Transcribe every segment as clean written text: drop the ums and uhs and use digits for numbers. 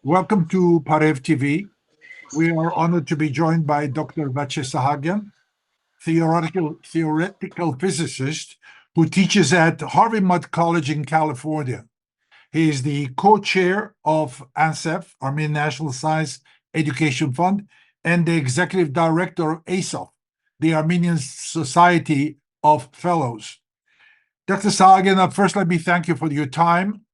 Welcome to Parev TV. We are honored to be joined by Dr. Vatche Sahakian, theoretical physicist who teaches at Harvey Mudd College in California. He is the co-chair of ANSEF, Armenian National Science Education Fund, and the executive director of ASOF, the Armenian Society of Fellows. Dr. Sahakian, first let me thank you for your time.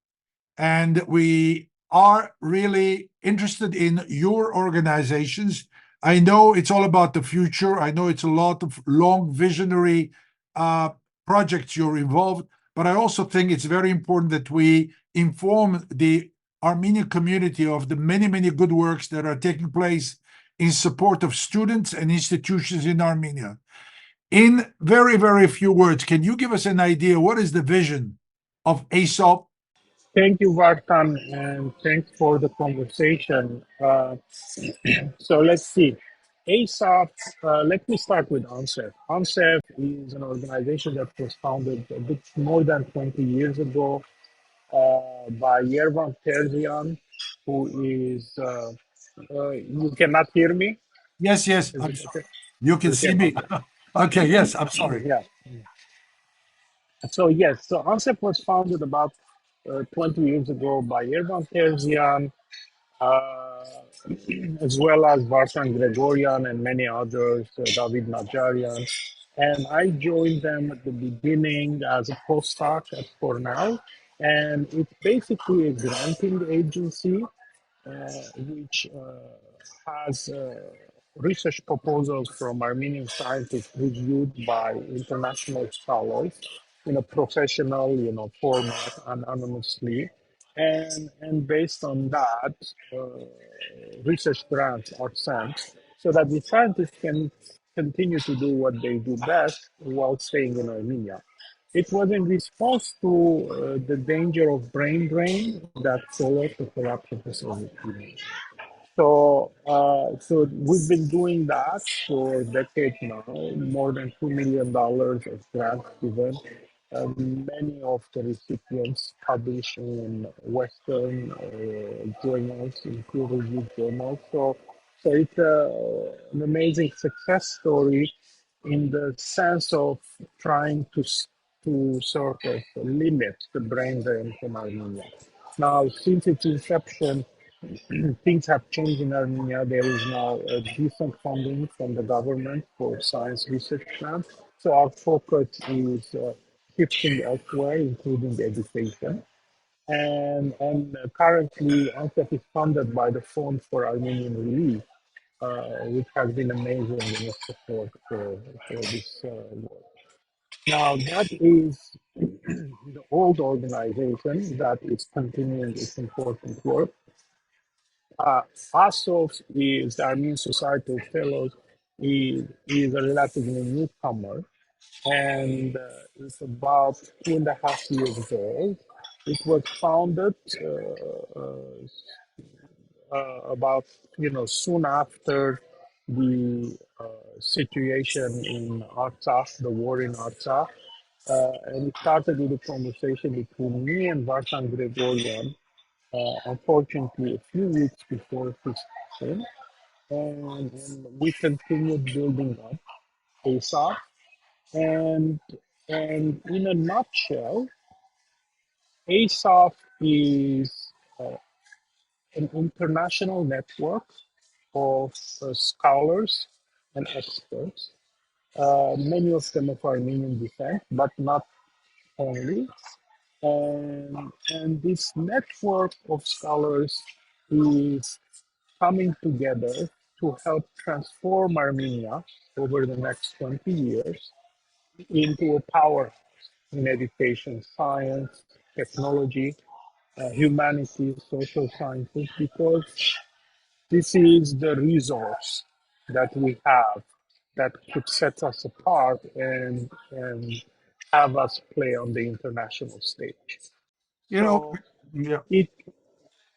And we are really interested in your organizations. I know it's all about the future. I know it's a lot of long visionary projects you're involved, but I also think it's very important that we inform the Armenian community of the many, many good works that are taking place in support of students and institutions in Armenia. In very, very few words, can you give us an idea what is the vision of ASOP? Thank you, Vartan, and thanks for the conversation. So let's see. ASOP, let me start with ANSEF. ANSEF is an organization that was founded a bit more than 20 years ago by Yervan Terzian, who is, you cannot hear me? Yes, yes. Is it okay? You can You see can, me. okay. Okay, yes, I'm sorry. Yeah. So yes, so ANSEF was founded about 20 years ago by Yervan Terzian, uh, as well as Vartan Gregorian and many others, David Najarian. And I joined them at the beginning as a postdoc at Cornell. And it's basically a granting agency which has research proposals from Armenian scientists reviewed by international scholars in a professional, format and anonymously. And based on that, research grants are sent so that the scientists can continue to do what they do best while staying in Armenia. It was in response to the danger of brain drain that followed the corruption facility. So we've been doing that for decades now. More than $2 million of grants given. Many of the recipients publish in Western journals, in peer-reviewed journals. So it's an amazing success story in the sense of trying to sort of limit the brain drain from Armenia. Now, since its inception, things have changed in Armenia. There is now a decent funding from the government for science research grants. So our focus is shifting elsewhere, including education. And currently, ANSEF is funded by the Fund for Armenian Relief, which has been amazing in its support for this work. Now, that is the old organization that is continuing its important work. ASOF is the Armenian Society of Fellows, is a relatively newcomer, and it's about 2.5 years old. It was founded about soon after the situation in Artsakh, the war in Artsakh, and it started with a conversation between me and Vartan Gregorian, unfortunately, a few weeks before his passing, and we continued building up ASOP. And and in a nutshell, ASOP is an international network of scholars and experts, many of them of Armenian descent, but not only. And this network of scholars is coming together to help transform Armenia over the next 20 years into a powerhouse in education, science, technology, humanities, social sciences, because this is the resource that we have that could set us apart and have us play on the international stage. You know, So yeah. it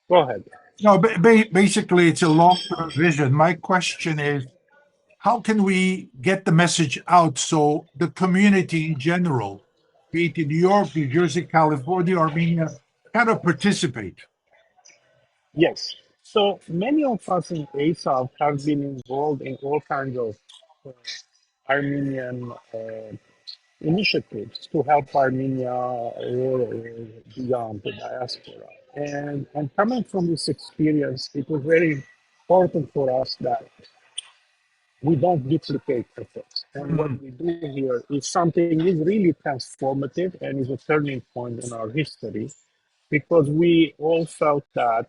go ahead. No, basically, it's a long-term vision. My question is, how can we get the message out so the community in general, be it in New York, New Jersey, California, Armenia, kind of participate? Yes. So many of us in ASAP have been involved in all kinds of uh, Armenian initiatives to help Armenia or beyond the diaspora. And coming from this experience, it was very important for us that we don't duplicate efforts. And what Mm. we do here is something is really transformative and is a turning point in our history because we all felt that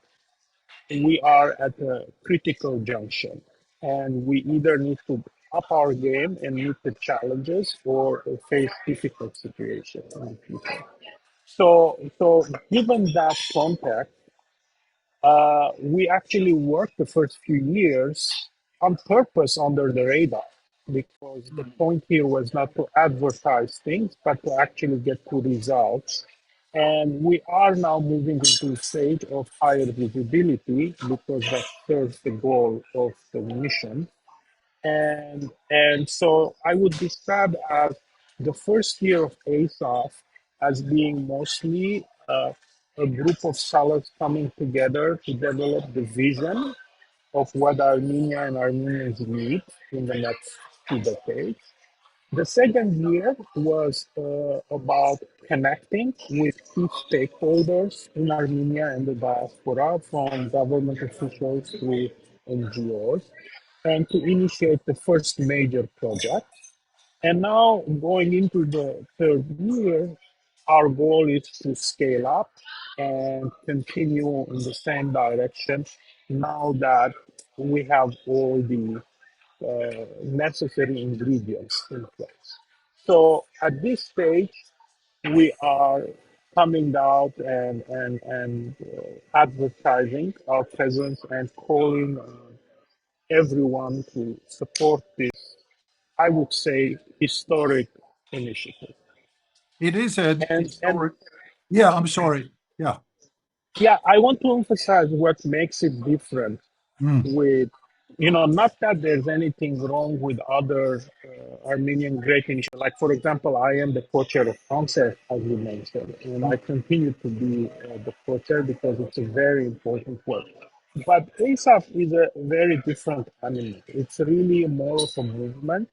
we are at a critical junction and we either need to up our game and meet the challenges or face difficult situations in the future. So given that context, we actually worked the first few years on purpose under the radar because the point here was not to advertise things, but to actually get to results. And we are now moving into a stage of higher visibility because that serves the goal of the mission. And so I would describe as the first year of ASOF as being mostly a group of scholars coming together to develop the vision of what Armenia and Armenians need in the next 2 decades. The second year was about connecting with key stakeholders in Armenia and the diaspora, from government officials to NGOs, and to initiate the first major project. And now, going into the third year, our goal is to scale up and continue in the same direction now that we have all the necessary ingredients in place. So at this stage, we are coming out and advertising our presence and calling everyone to support this, I would say, historic initiative. It is an And historic. Yeah, I'm sorry. Yeah. yeah, I want to emphasize what makes it different Mm. with, not that there's anything wrong with other Armenian great initiatives. Like, for example, I am the co-chair of Concept, as you mentioned, and I continue to be the co-chair because it's a very important work. But ASAP is a very different animal. It's really more of a movement.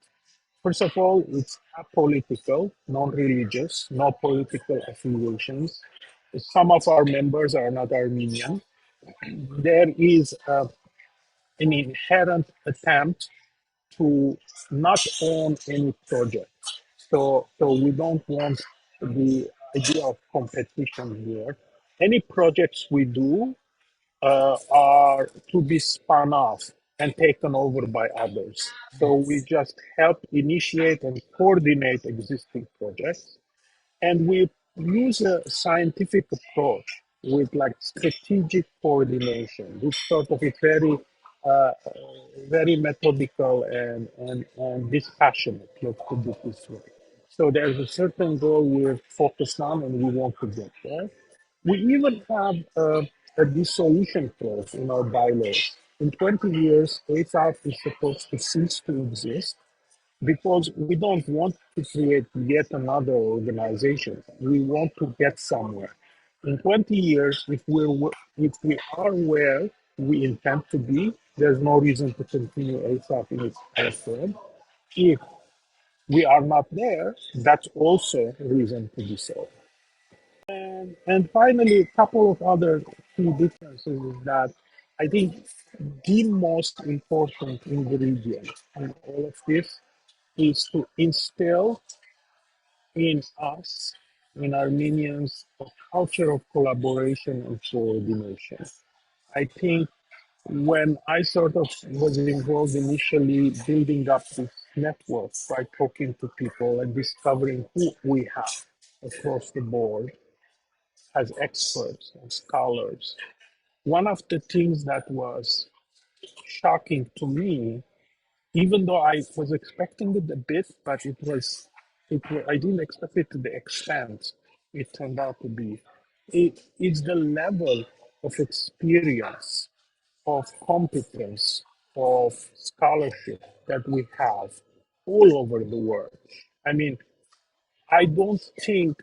First of all, it's apolitical, non-religious, no political affiliations. Some of our members are not Armenian. There is an inherent attempt to not own any project. So we don't want the idea of competition here. Any projects we do are to be spun off and taken over by others. So we just help initiate and coordinate existing projects, and we use a scientific approach with like strategic coordination. It's sort of it's very methodical and dispassionate, let's put it this way. So there's a certain goal we're focused on and we want to get there. We even have a dissolution clause in our bylaws. In 20 years, ASAP is supposed to cease to exist because we don't want to create yet another organization. We want to get somewhere. In 20 years, if we are where we intend to be, there's no reason to continue ASAP in its current form. If we are not there, that's also a reason to be so. And finally, a couple of other key differences is that I think the most important ingredient in all of this is to instill in us, in Armenians, a culture of collaboration and coordination. I think when I sort of was involved initially building up this network by talking to people and discovering who we have across the board as experts and scholars, one of the things that was shocking to me, even though I was expecting it a bit, but I didn't expect it to the extent it turned out to be. It's the level of experience, of competence, of scholarship that we have all over the world. I mean, I don't think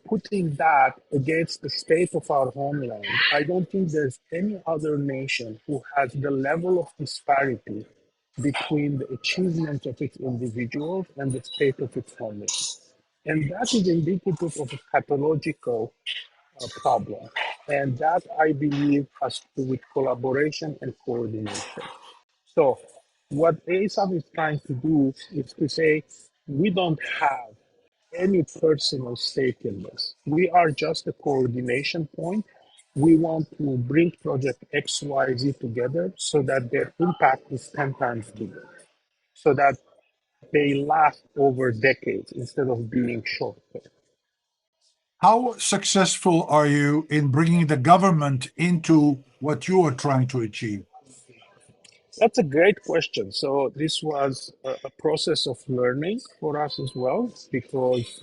putting that against the state of our homeland, I don't think there's any other nation who has the level of disparity between the achievement of its individuals and the state of its homeland. And that is indicative of a pathological problem. And that, I believe, has to do with collaboration and coordination. So, what ASAP is trying to do is to say, we don't have any personal stake in this. We are just a coordination point. We want to bring project XYZ together so that their impact is 10 times bigger, so that they last over decades instead of being short term. How successful are you in bringing the government into what you are trying to achieve? That's a great question. So this was a process of learning for us as well, because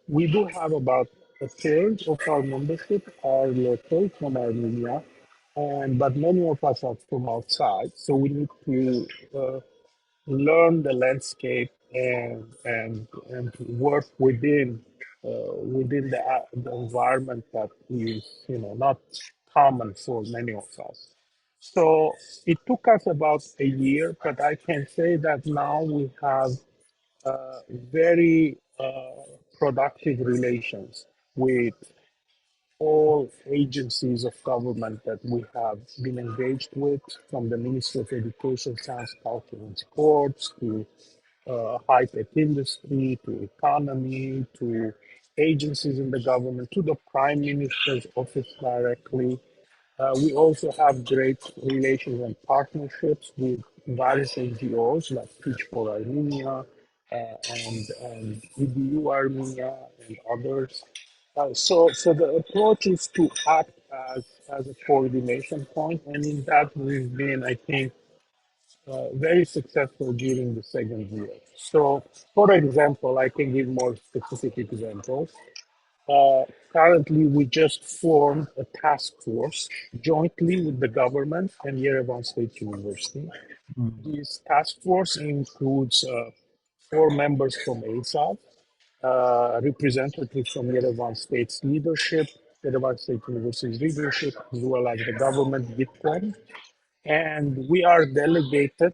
we do have about a third of our membership are local from Armenia, and but many of us are from outside. So we need to learn the landscape and work within the environment that is not common for many of us. So it took us about a year, but I can say that now we have very productive relations with all agencies of government that we have been engaged with, from the Ministry of Education, Science, Culture, and Sports to high-tech industry, to economy, to agencies in the government, to the Prime Minister's office directly. We also have great relations and partnerships with various NGOs like Teach for Armenia and EDU Armenia and others. So the approach is to act as a coordination point, and in that we've been, I think, very successful during the second year. So, for example, I can give more specific examples. Uh, Currently, we just formed a task force jointly with the government and Yerevan State University. Mm. This task force includes four members from ASAP, representatives from Yerevan State's leadership, Yerevan State University's leadership, as well as the government GITCOM. And we are delegated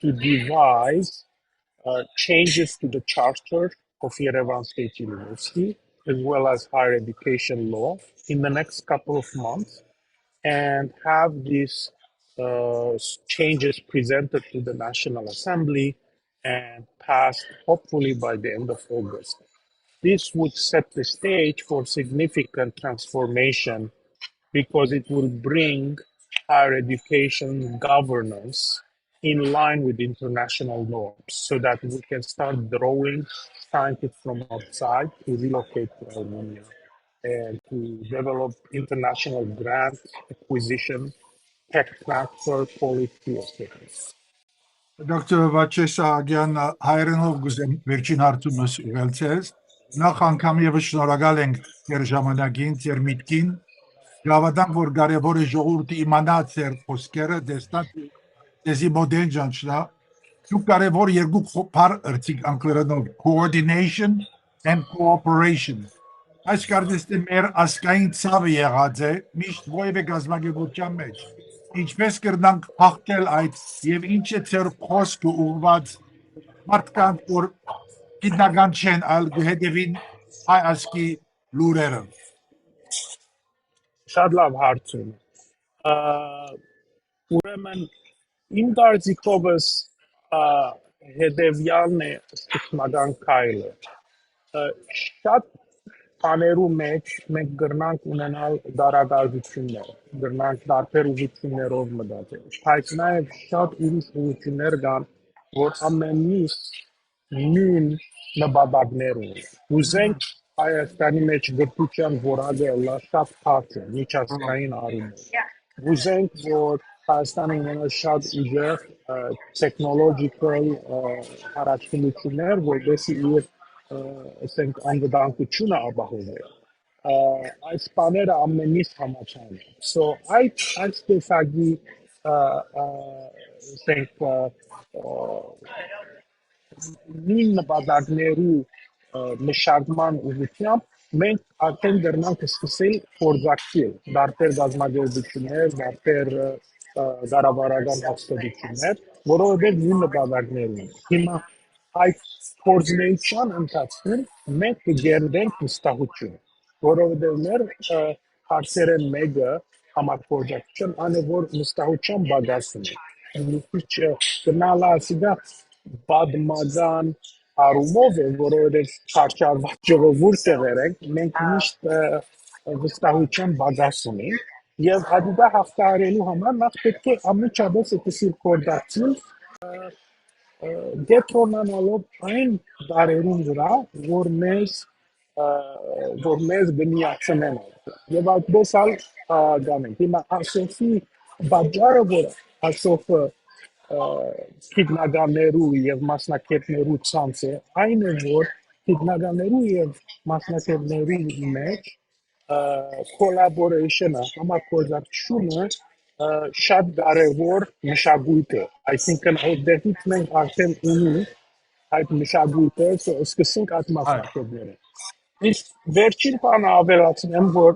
to devise changes to the charter of Yerevan State University, as well as higher education law, in the next couple of months, and have these changes presented to the National Assembly and passed hopefully by the end of August. This would set the stage for significant transformation because it will bring higher education governance in line with international norms so that we can start drawing scientists from outside to relocate to Armenia and to develop international grant acquisition, tech transfer policy, etc. Դոկտոր Վաչե Սահակյան, հայերենով գուզեմ վերջին հարցումս ուղղելցես։ Նախ անգամ եւս շնորհակալ ենք ձեր ժամանակին, ձեր միտքին։ Գավադանք, որ կարևոր է ժողովուրդը իմանա ձեր խոսքերը, դեստան դեզի մոդել ջանչնա։ Դուք կարևոր երկու բառ ըրցիկ անգլերենով coordination and cooperation։ Այս կարծես մեր ասկային ցավը եղած է միշտ ովևէ գազագերբության մեջ։ Ինչպես կրնանք հաղթել այդ եւ ինչ է ձեր խոսքը ուղված մարդկանց, որ գիտնական չեն, այլ հետևին հայ ասկի լուրերը։ Շատ լավ հարցում։ Ուրեմն իմ կարծիքովս հետևյալն է սկզբնական քայլը։ Շատ բաներու մեջ մենք գրնանք ունենալ դարակարգություններ, գրնանք տարբեր ուղղություններով մտածել, բայց նաև շատ ուրիշ ուղղություններ կան, որ ամեն միշտ նույն նպատակներ ունեն։ Ուզենք Հայաստանի մեջ գրթության որակը լա շատ բարձր, միջազգային առումով։ Ուզենք, որ Հայաստանը ունենա շատ ուժեղ technological հարաճություններ, որովհետեւ իր ասենք անվտանգությունը ապահովել։ Այս բաները ամենից համաչան են։ So այդ տեսակի ասենք նույն նպատակներու մշակման ուղղությամբ մենք արդեն դեռնանք սկսել փորձարկել դարբեր գազագերբություններ, դարբեր ղարաբարական հաստատություններ, որովհետև նույն նպատակներ ունեն։ Հիմա այդ փորձնեության ընթացքում մենք կգերդենք վստահություն, որովհետև մեր հարցերեն մեկը համակորձակցության անը որ վստահության բագասում է։ Ինչ գնալա ասիգա պատմական առումով է, որովհետև չարչարված ժողովուրդ է վերենք, մենք միշտ վստահության բագաս ունենք, եւ հատուկա հաղթահարելու համար նախ պետք է ամիջապես այդպիսի կորդակցին դեթոնանալով այն բարերուն վրա, որ մեզ գնիացնեն եւ այդպես ալ գանենք։ Հիմա ասոֆի բաժարը որ ասոֆը թիկնականներու եւ մասնակիցներու ցանցը այն է որ թիկնականներու եւ մասնակիցներու մեջ collaboration-ը, համագործակցությունը շատ կարևոր մշակույթ է։ Այսինքն այդտեղից մենք արդեն ունենք այդ մշակույթը, սկսենք այդ մասնակիցները։ Իսկ վերջին բանը ավելացնեմ, որ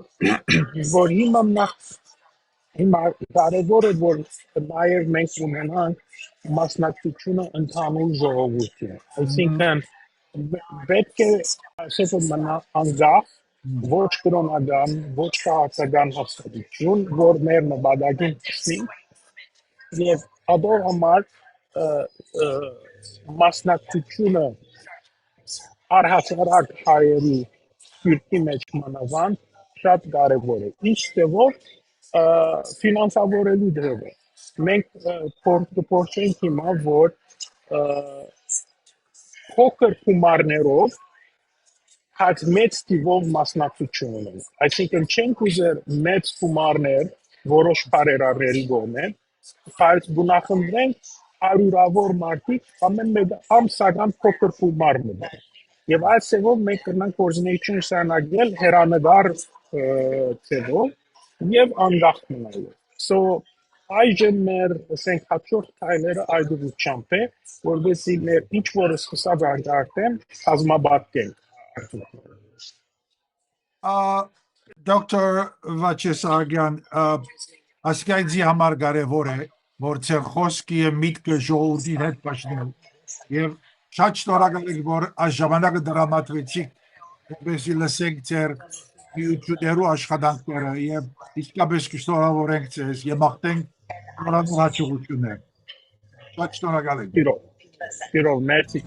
հիմա կարևոր է որ նաև մենք ունենանք մասնակցությունը ընդհանուր ժողովրդի։ Այսինքն պետք է ասել մնա անգախ ոչ կրոնական, ոչ քաղաքական հաստատություն, որ մեր նպատակին հասնի եւ ադոր համար մասնակցությունը առհասարակ հայերի սիրտի մեջ մանավանդ շատ կարևոր է։ Իսկ դեպով ֆինանսավորելու դեպը մենք փորձենք հիմա որ փոքր գումարներով հաց մեծ տիվով մասնակցություն ունեն։ Այսինքն չենք ուզեր մեծ գումարներ որոշ բարերարների գոմեն, բայց գունախնդրենք հարյուրավոր մարդիկ ամեն մեկ ամսական փոքր գումար մտան։ Եվ այս ծևով մենք կրնանք գործունեություն շարունակել հերանեկար ծևով եւ անգախ մնալով։ So այժմ մեր ասենք հաջորդ քայլերը այդ ուղղությամբ է, որովհետեւ մեր ինչ որ սկսած արդեն կազմաբացենք։ Դոկտոր Vatche Sahakian, ասկայցի համար կարևոր է, որ ծեր խոսքի է միտքը ժողովրդի հետ պաշտնել։ Եվ շատ շնորհակալ եմ, որ այս ժամանակը դրամատվեցիք, որպեսզի լսենք ձեր միություններու աշխատանքները եւ իսկապես կշնորհավորենք ձեզ եւ մաղթենք նորաձ հաջողություններ։ Շատ շնորհակալ եմ։ Իրով, merci։